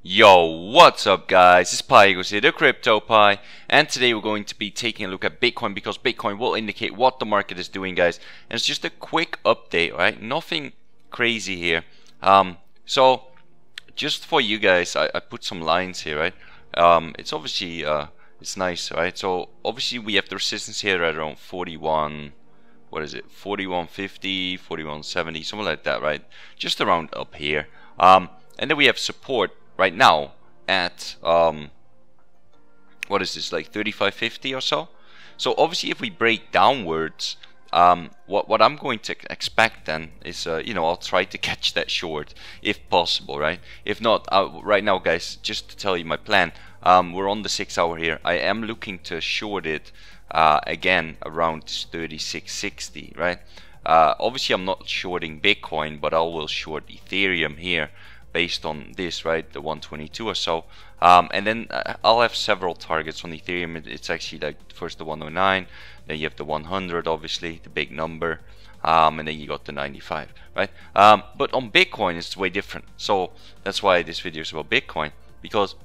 Yo, what's up guys? It's Pygoz here, the Crypto Pie, and today we're going to be taking a look at Bitcoin because Bitcoin will indicate what the market is doing, guys. And it's just a quick update, right? Nothing crazy here. So just for you guys, I put some lines here, right? It's obviously it's nice, right? So obviously we have the resistance here at around 41. What is it? 4150, 4170, something like that, right? Just around up here. And then we have support right now at what is this, like 3550 or so. So obviously if we break downwards, what I'm going to expect then is I'll try to catch that short if possible, right? If not, right now guys, just to tell you my plan, we're on the 6 hour here. I am looking to short it again around 3660, right? Obviously I'm not shorting Bitcoin, but I will short Ethereum here based on this, right, the 122 or so, and then I'll have several targets on Ethereum. It's actually like first the 109, then you have the 100, obviously the big number, and then you got the 95, right? But on Bitcoin it's way different, so that's why this video is about Bitcoin, because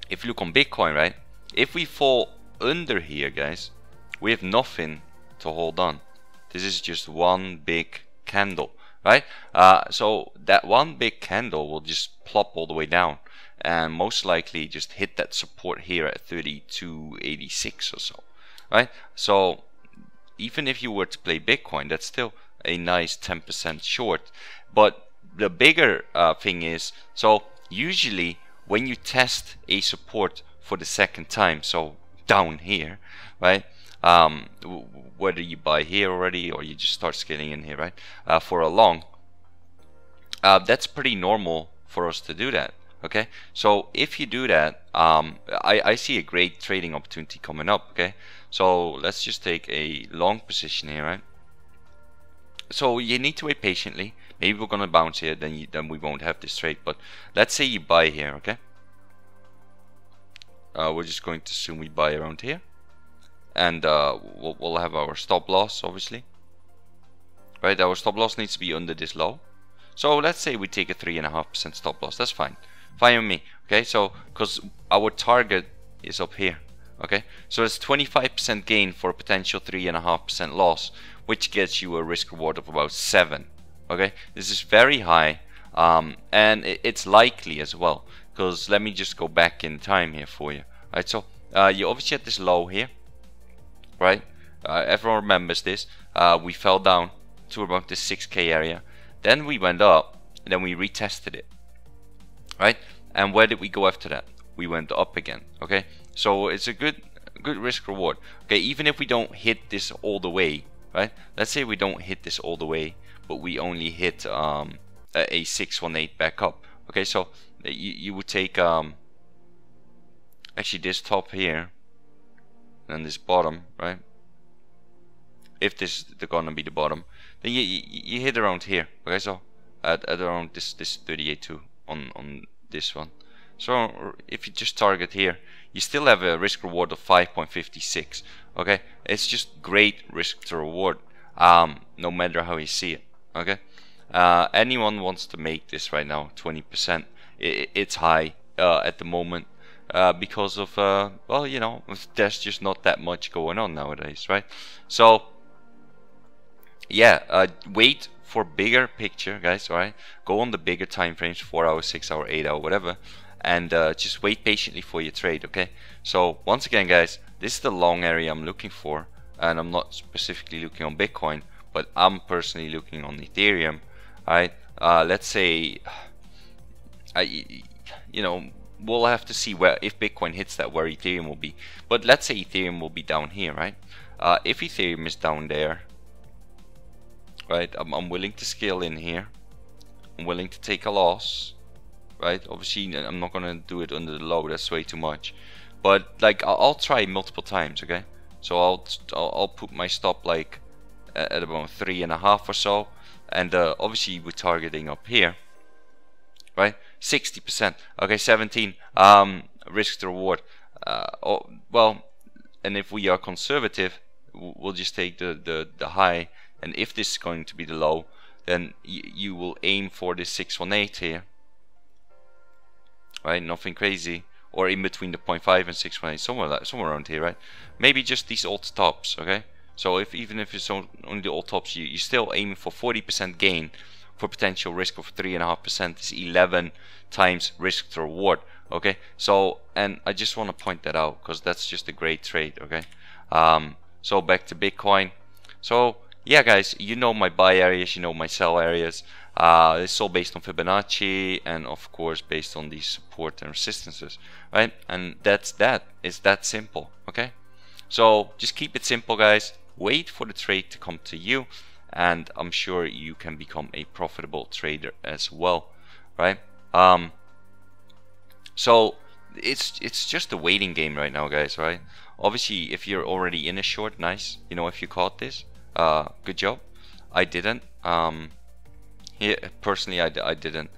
if you look on Bitcoin, right, if we fall under here, guys, we have nothing to hold on. This is just one big candle, right? So that one big candle will just plop all the way down and most likely just hit that support here at 3286 or so, right? So even if you were to play Bitcoin, that's still a nice 10% short. But the bigger thing is, so usually when you test a support for the second time, so down here, right, whether you buy here already or you just start scaling in here, right, for a long, that's pretty normal for us to do that. Okay, so if you do that, I see a great trading opportunity coming up. Okay, so let's just take a long position here, right? So you need to wait patiently. Maybe we're gonna bounce here, then we won't have this trade. But let's say you buy here, okay? We're just going to assume we buy around here, and we'll have our stop loss, obviously, right? Our stop loss needs to be under this low. So let's say we take a 3.5% stop loss. That's fine with me. Okay, so because our target is up here. Okay, so it's 25% gain for a potential 3.5% loss, which gets you a risk reward of about 7. Okay, this is very high, and it's likely as well, because let me just go back in time here for you. Right, so you obviously had this low here, right? Everyone remembers this. We fell down to about this 6k area, then we went up, and then we retested it, right? And where did we go after that? We went up again. Okay, so it's a good risk reward. Okay, even if we don't hit this all the way, right? Let's say we don't hit this all the way, but we only hit a 618 back up. Okay, so you would take actually this top here and this bottom, right? If this is gonna be the bottom, then you hit around here. Okay, so at around this 38.2 on this one. So if you just target here, you still have a risk reward of 5.56. Okay, it's just great risk to reward, no matter how you see it. Okay, anyone wants to make this right now 20%. It's high at the moment because of well, you know, there's just not that much going on nowadays, right? So yeah, wait for bigger picture, guys. All right, go on the bigger time frames, 4 hour, 6 hour, 8 hour, whatever, and just wait patiently for your trade. Okay, so once again, guys, this is the long area I'm looking for, and I'm not specifically looking on Bitcoin, but I'm personally looking on Ethereum. All right, let's say we'll have to see where, if Bitcoin hits that, where Ethereum will be. But let's say Ethereum will be down here, right? If Ethereum is down there, right, I'm willing to scale in here. I'm willing to take a loss, right? Obviously I'm not gonna do it under the low, that's way too much, but like I'll try multiple times. Okay, so I'll put my stop like at about 3.5 or so, and obviously we're targeting up here, right? 60%. Okay, 17 risk to reward. Well, and if we are conservative, we'll just take the high. And if this is going to be the low, then you will aim for this 618 here, right? Nothing crazy, or in between the 0.5 and 6.8, somewhere around here, right? Maybe just these old tops, okay? So even if it's only the old tops, you're still aiming for 40% gain for potential risk of 3.5% is 11 times risk to reward, okay? So, and I just want to point that out because that's just a great trade, okay? So back to Bitcoin. So yeah, guys, you know my buy areas, you know my sell areas. It's all based on Fibonacci and of course based on these support and resistances, right? And that's that. It's that simple, okay? So just keep it simple, guys. Wait for the trade to come to you, and I'm sure you can become a profitable trader as well, right? So it's just a waiting game right now, guys, right? Obviously, if you're already in a short, nice. You know, if you caught this, good job. I didn't. Here, personally, I didn't.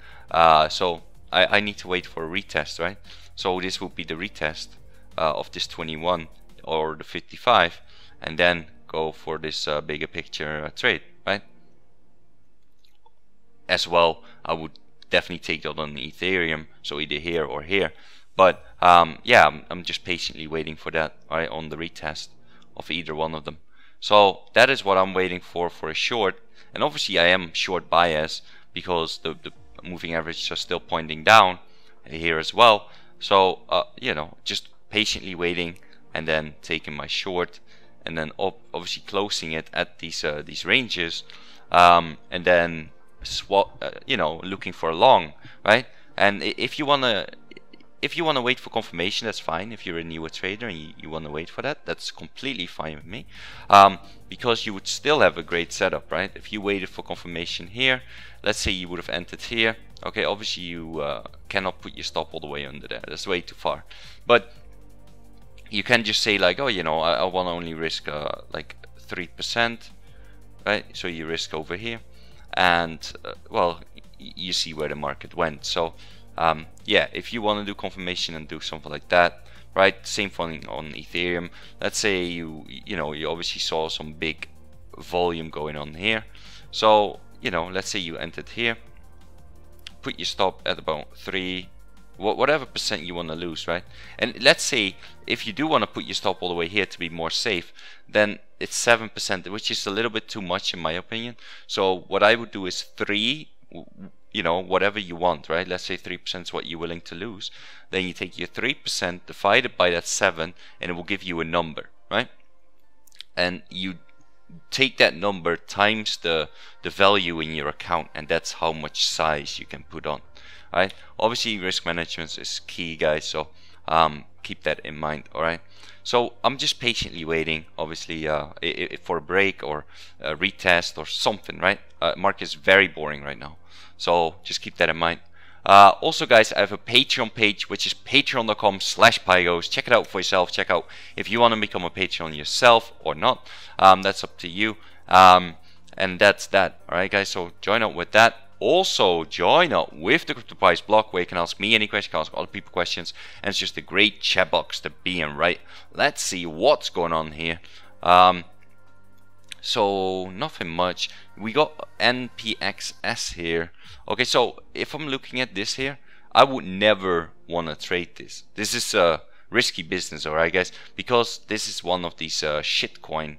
So I need to wait for a retest, right? So this will be the retest of this 21 or the 55, and then go for this bigger picture trade, right? As well, I would definitely take that on the Ethereum, so either here or here. But yeah, I'm just patiently waiting for that, right, on the retest of either one of them. So that is what I'm waiting for a short. And obviously I am short bias because the moving averages are still pointing down here as well. So you know, just patiently waiting and then taking my short, and then obviously closing it at these ranges, and then swap, you know, looking for a long, right? And if you wanna wait for confirmation, that's fine. If you're a newer trader and you want to wait for that, that's completely fine with me, because you would still have a great setup, right? If you waited for confirmation here, let's say you would have entered here, okay, obviously you cannot put your stop all the way under there, that's way too far. But you can just say like, oh, you know, I want to only risk like 3%, right? So you risk over here, and well, you see where the market went. So yeah, if you want to do confirmation and do something like that, right? Same thing on Ethereum. Let's say you know, you obviously saw some big volume going on here. So, you know, let's say you entered here, put your stop at about 3, whatever percent you want to lose, right? And let's say if you do want to put your stop all the way here to be more safe, then it's 7%, which is a little bit too much in my opinion. So what I would do is 3, you know, whatever you want, right? Let's say 3% is what you're willing to lose. Then you take your 3% divided by that 7, and it will give you a number, right? And you take that number times the value in your account, and that's how much size you can put on, right? Obviously risk management is key, guys, so keep that in mind. All right, so I'm just patiently waiting, obviously, for a break or a retest or something, right? Market is very boring right now, so just keep that in mind. Also, guys, I have a Patreon page, which is patreon.com/Pygoz. Check it out for yourself. Check out if you want to become a Patreon yourself or not. That's up to you. And that's that. All right, guys. So join up with that. Also, join up with the CryptoPies blog, where you can ask me any question, you can ask other people questions, and it's just a great chat box to be in. Right? Let's see what's going on here. So nothing much. We got NPXS here. Okay, so if I'm looking at this here, I would never want to trade this. This is a risky business, alright, guys, because this is one of these shitcoin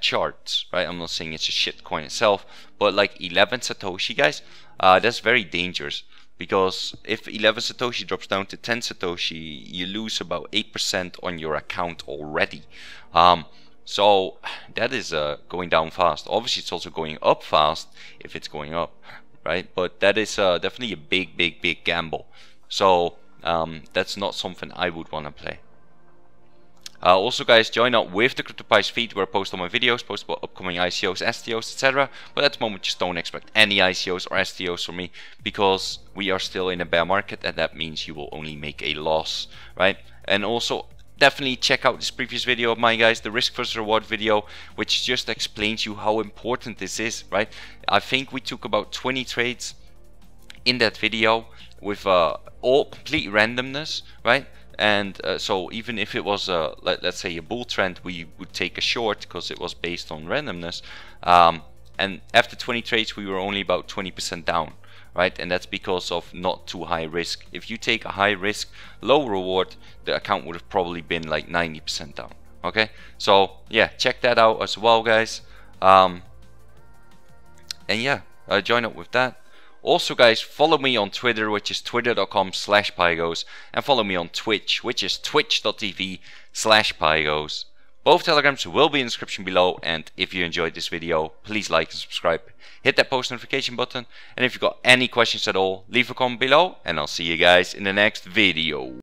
charts, right? I'm not saying it's a shitcoin itself, but like 11 Satoshi, guys, that's very dangerous, because if 11 Satoshi drops down to 10 Satoshi, you lose about 8% on your account already. So that is going down fast. Obviously, it's also going up fast if it's going up, right? But that is definitely a big gamble. So that's not something I would want to play. Also, guys, join up with the CryptoPies feed, where I post all my videos, post about upcoming ICOs, STOs, etc. But at the moment, just don't expect any ICOs or STOs from me, because we are still in a bear market, and that means you will only make a loss, right? And also, definitely check out this previous video of mine, guys, the risk versus reward video, which just explains you how important this is, right? I think we took about 20 trades in that video with all complete randomness, right? And so even if it was let's say a bull trend, we would take a short because it was based on randomness. And after 20 trades, we were only about 20% down, right? And that's because of not too high risk. If you take a high risk, low reward, the account would have probably been like 90% down. Okay, so yeah, check that out as well, guys. And yeah, join up with that. Also, guys, follow me on Twitter, which is twitter.com/Pygoz, and follow me on Twitch, which is twitch.tv/Pygoz. Both telegrams will be in the description below, and if you enjoyed this video, please like and subscribe. Hit that post notification button, and if you've got any questions at all, leave a comment below, and I'll see you guys in the next video.